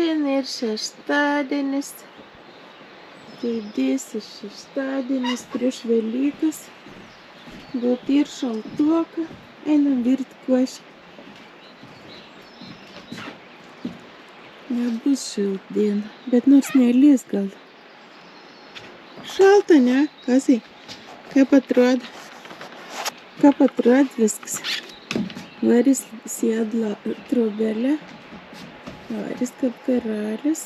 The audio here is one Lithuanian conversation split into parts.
Šiandien ir šeštadienis, didysis šeštadienis prieš Velykas, bet ir šaltuoka, einam virt košę. Nebus šiltdiena, bet nors nelis gal. Šalta, ne? Kasai, kaip atrodo? Kaip atrodo viskas? Varis sėdla trobelė, Varis kaip karalius.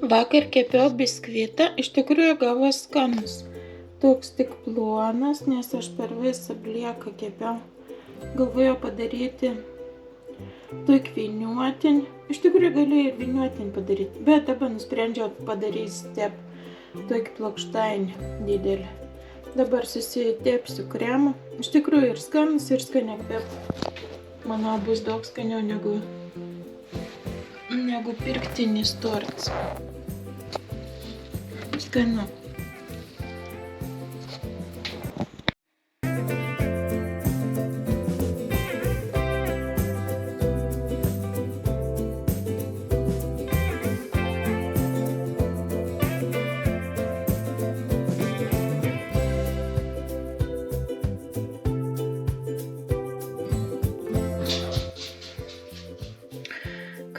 Vakar kepiau biskvitą, iš tikrųjų gavos skanus. Toks tik plonas, nes aš per visą blieką kepiau. Galvojau padaryti toik vyniuotinį. Iš tikrųjų galėjau ir vyniuotinį padaryti, bet dabar nusprendžiau padaryti toik plokštainį didelį. Dabar susitepsiu kremą. Iš tikrųjų ir skanus, ir skaniai kvepia. Manau, bus daug skaniau negu pirktinis tortas. Skanu.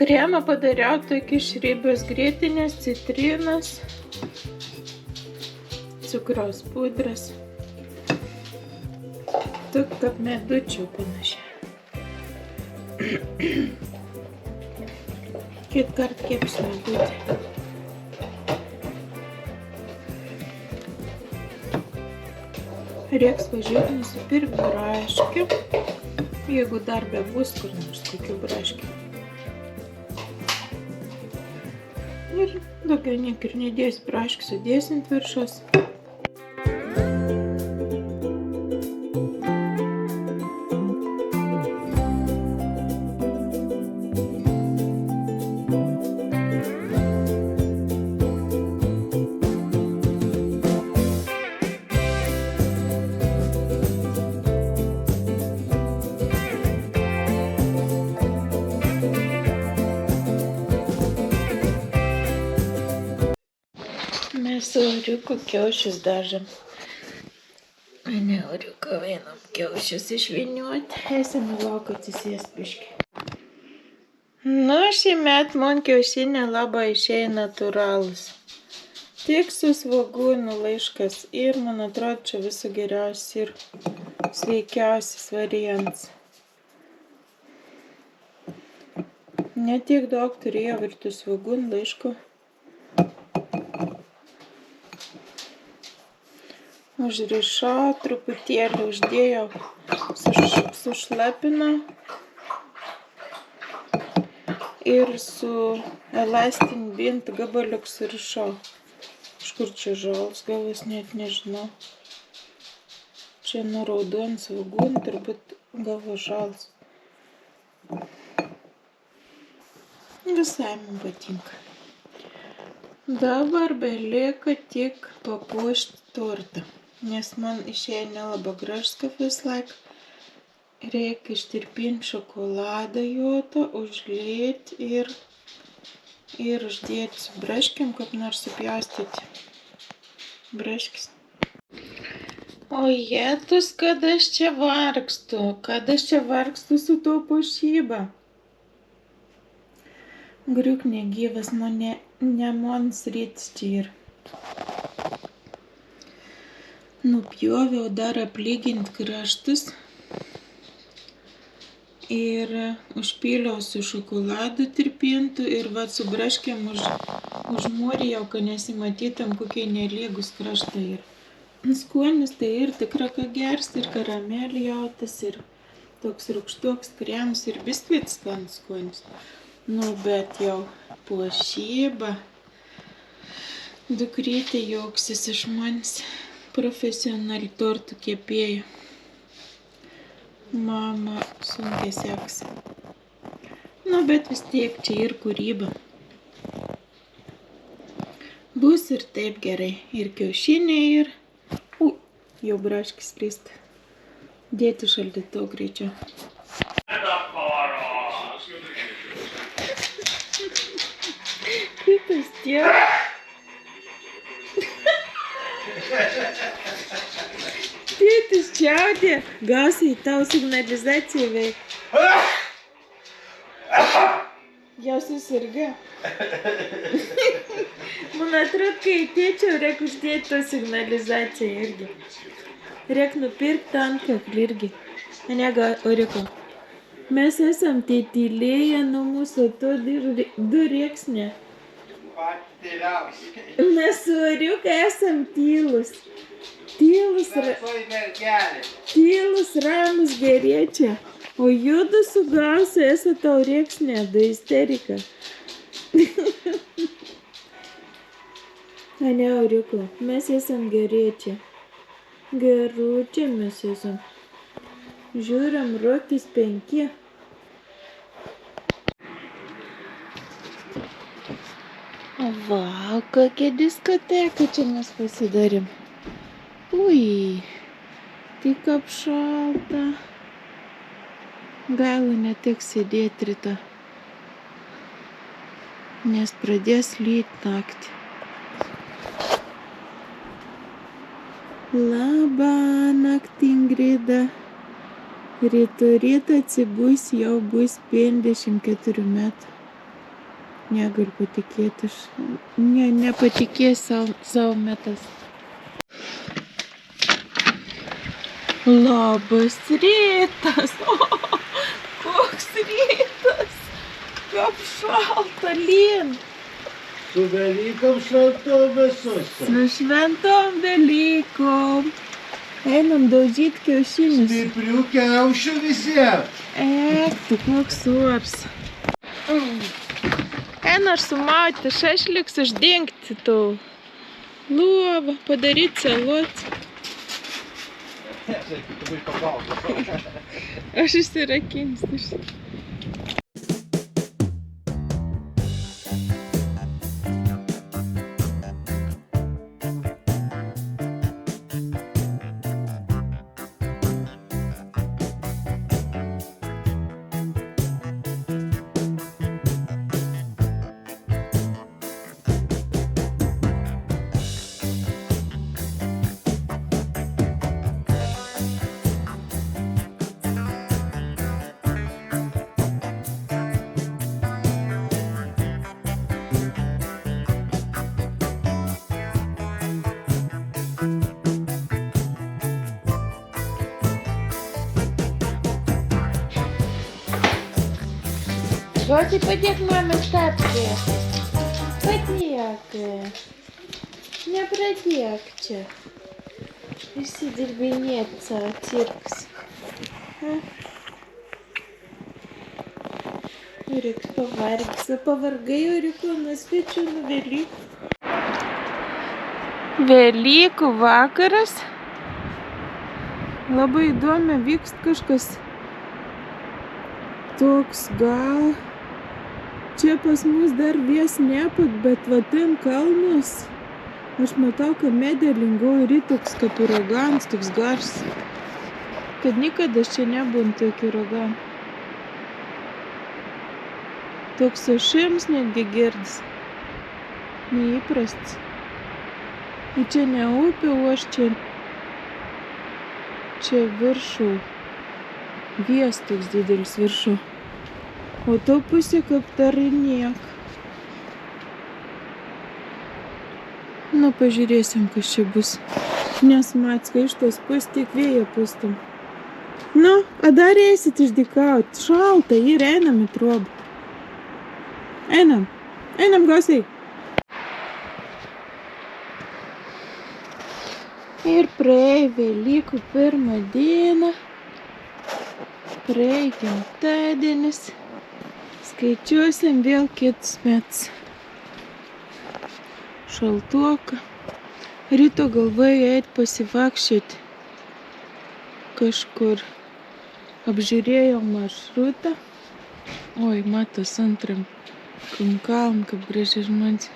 Kremą padariau tokį iš riebios grietinės, citrinos, cukraus pudras. Tok kaip medučių panašiai. Kitą kartą kepsiu medutį. Reiks važiuoti nusipirkti braškių, jeigu dar bebus kur nors kokių braškių. Ir daugiau niek ir nedėsiu braškių, sudėsiu ant viršaus. Mes su Oriuku kiaušius dažam. Ne, Oriuku einam kiaušius išvyniuoti. Eisim į lauką atsisėst biškį. Nu, šįmet man kiaušiniai labai išeina natūralūs. Tik su svogūnų laiškas. Ir, man atrodo, čia visų geriausias ir sveikiausias variantas. Ne tiek daug turėjau ir tų svogūnų laiškų. Užrišau, truputėlį uždėjau, sušlapinau ir su elastiniu bintu gabaliuk surišau. Iš kur čia žalas gavus, net nežinau. Čia nuo raudonų svogūnų turbūt gavo žalas. Visai man patinka. Dabar belieka tik papuošti tortą. Nes man išeina labai gražus kaip visą laiką. Reikia ištirpinti šokoladą juodą, užlieti ir uždėti su braškėm, kaip nors supjaustyti. Braškis. O jėtus, kad aš čia vargstu su to puošyba. Griuk negyvas, ne man sritis čia yra. Nupjoviau dar aplyginti kraštus ir užpyliau su šokoladu tirpintu ir va su braškėm užmūrijau, kad nesimatytam, kokie nelygus kraštai yra. Skonis tai ir tikra ką gers, ir karamelė jautas, ir toks rūgštoks kremas, ir biskvitas skanus skonis. Nu, bet jau puošyba. Dukrytė juoksis iš manęs. Profesionali tortų kepėja. Mama sunkiai sekasi. Nu, bet vis tiek čia ir kūryba. Bus ir taip gerai. Ir kiaušiniai, ir... jau braškis lysta. Dėti šaldytuvo greičiau. Kaip tas tiek? Tėtis čiaudė. Gausiai tau signalizacija veik. Jau susirga. Man atrodo, kai tėčiau, reik uždėti to signalizaciją irgi. Reik nupirkti antkaklį irgi. Ane, Oriko? Mes esam tylėję nuo mūsų to du rėksnė. Mes su Oriuka esam tylus. Tylus, ramus geriečiai. O judu su Gausiu esate tau rėksnė, du isterika. Ane, Oriuko, mes esam geriečiai. Geručiai mes esam. Žiūrim, Rokis 5. Vau, kokia diskoteka čia mes pasidarėm. Ui, tik apšalta. Gaila neteks sėdėti rytą, nes pradės lyt naktį. Labą naktį, Ingrida. Ryto atsibus, jau bus 54 metų. Negaliu patikėti, aš nepatikėjau savo metas. Labas rytas! Koks rytas! Kaip šalta, Lin! Su Velykom šventom visus. Su šventom Velykom. Einam daužyti kiaušinius. Stiprių kiaušių visiems. Tu koks ors. Eina aš sumauti šašliks, uždengti tau lovą, padaryti salot. Aš išsirakinsiu. Žodžiai, padėk mamai tapti. Padėk. Nepradėk čia. Išsidirbinėti savo cirkus. Oriks pavargsi. Pavargai, Oriko, nuo svečių, nuo Velykų. Velykų vakaras. Labai įdomi, vyksta kažkas toks gal. Čia pas mus dar vies neput, bet va ten kalnus. Aš matau, kad medėlingo ir toks kaip uraganas, toks gars. Kad nikada čia nebūna tokį uraganą. Toks ošims netgi girdis. Neįprastas. Ir čia ne upė, o aš čia viršų. Vies toks didelis viršų. O to pusė kaip dar niek. Nu, pažiūrėsim, kas čia bus. Nes Macka iš tos pus tik vėjo pustam. Nu, a dar eisit išdykauti. Šalta ir einam į trobą. Einam. Einam, Gausiai. Ir praėjo Velykų pirmą dieną. Praėjo gimtadienis. Skaičiuosim vėl kitus metus. Šaltuoka. Ryto galvoju eit pasivakščioti. Kažkur apžiūrėjau maršrutą. Oi, matos antram kalm, kaip gražiai žmonės.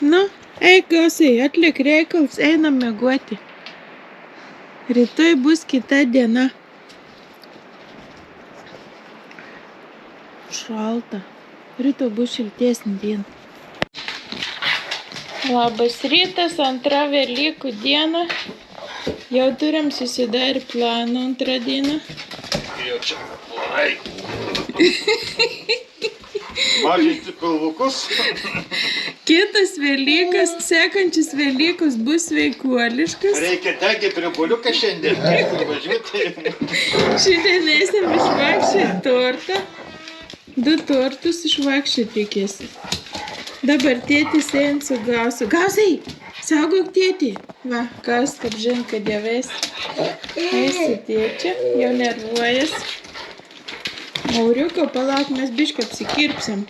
Nu, eik, Gausiai, atlik reikalus, einam miegoti. Rytoj bus kita diena. Šalta. Rytoj bus šiltesnė diena. Labas rytas, antra Velykų diena. Jau turim susidarę planą antrą dieną. Jau čia. Ai. Mažinti pilvukus. Kitas Velykas, sekančias Velykus bus sveikuoliškas. Reikia degti riebuliuką šiandien. Važiuoti. Šiandien eisim išvakščiai tortą. 2 tortus išvakščiai reikės. Dabar tėtis eina su Gausiu. Gausiai, saugok tėtį. Va, Gaus, kaip žin, kad jau eis. Eis su tėčiu, jau nervuojas. Mauriuko, palauk, mes biškai apsikirpsim.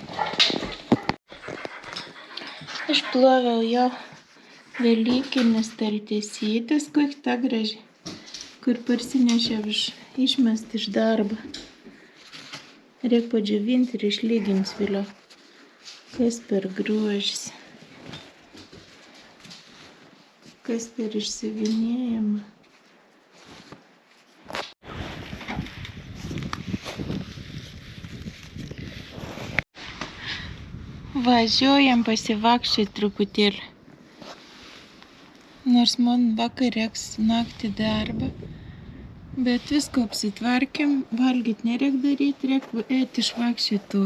Išploviau jau Velykinis staltiesytes, kokia ta graži, kur parsinešė išmest iš darbo. Reik padžiavinti ir išlyginti vėliau. Kas per grožis. Kas per išsiuvinėjimą. Važiuojam pasivakščioti truputėlį. Nors man vakar reiks naktį darbą. Bet visko apsitvarkėm, valgyt nereik daryt, reik eiti išvakščioti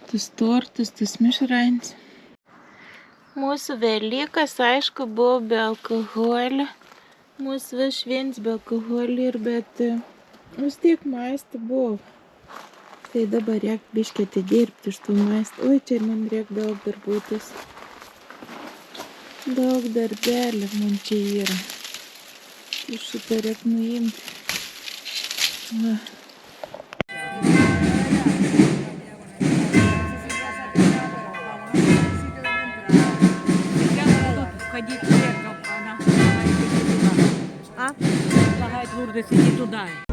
tus tortus, tus mišrains. Mūsų Velykas, aišku, buvo be alkoholio. Mūsų šventės be alkoholio, bet vis tiek maistą buvo. Tai dabar reik biškį atidirbti iš tų maistą. Oi, čia man reik daug darbuotis. Daug darbelį man čia yra. Ir šitą reik nuimti. Va. Лагает в Лурдес, иди туда.